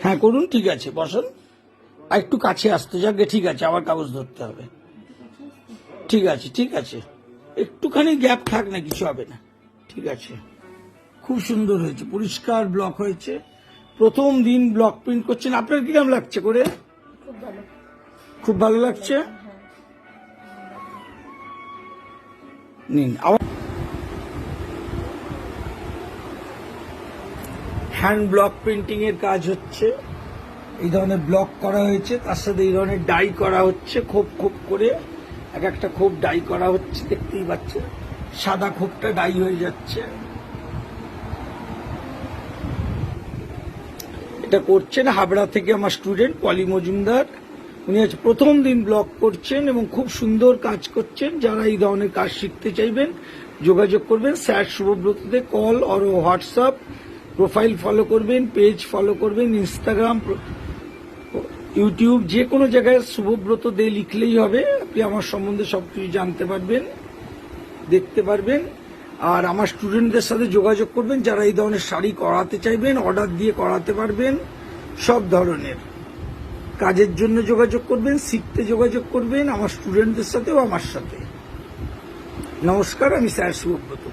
হ্যাঁ করুন, ঠিক আছে, বসুন। আর একটু কাছে আসতে যাক, ঠিক আছে, আবার কাগজ ধরতে হবে। ঠিক আছে, ঠিক আছে, একটুখানি গ্যাপ থাক না, কিছু হবে না। ঠিক আছে, খুব সুন্দর হয়েছে, পরিষ্কার ব্লক হয়েছে। প্রথম দিন ব্লক প্রিন্ট করছেন, আপনার কিরকম লাগছে করে? খুব ভালো লাগছে। নিন আবার। হ্যান্ড ব্লক প্রিন্টিং এর কাজ হচ্ছে। এই ধরনের ব্লক করা হয়েছে, তার সাথে এই ধরনের ডাই করা হচ্ছে, খোপ খোপ করে এক একটা খোপ ডাই করা হচ্ছে, দেখতেই পাচ্ছেন সাদা খোপটা ডাই হয়ে যাচ্ছে। এটা করছেন হাবড়া থেকে আমার স্টুডেন্ট পলি মজুমদার। উনি আজ প্রথম দিন ব্লগ করছেন এবং খুব সুন্দর কাজ করছেন। যারা এই ধরনের কাজ শিখতে চাইবেন যোগাযোগ করবেন স্যার শুভব্রততে, call or WhatsApp. Profile follow করবেন, পেজ ফলো করবেন, ইনস্টাগ্রাম, ইউটিউব, যে কোনো জায়গায় শুভব্রত দে লিখলেই হবে, আপনি আমার সম্বন্ধে সবকিছু জানতে পারবেন, দেখতে পারবেন। আর আমার স্টুডেন্টদের সাথে যোগাযোগ করবেন যারা এই ধরনের শাড়ি করাতে চাইবেন, অর্ডার দিয়ে করাতে পারবেন। সব ধরনের কাজের জন্য যোগাযোগ করবেন, শিখতে যোগাযোগ করবেন আমার স্টুডেন্টদের সাথেও আমার সাথে। নমস্কার, আমি স্যার শুভব্রত।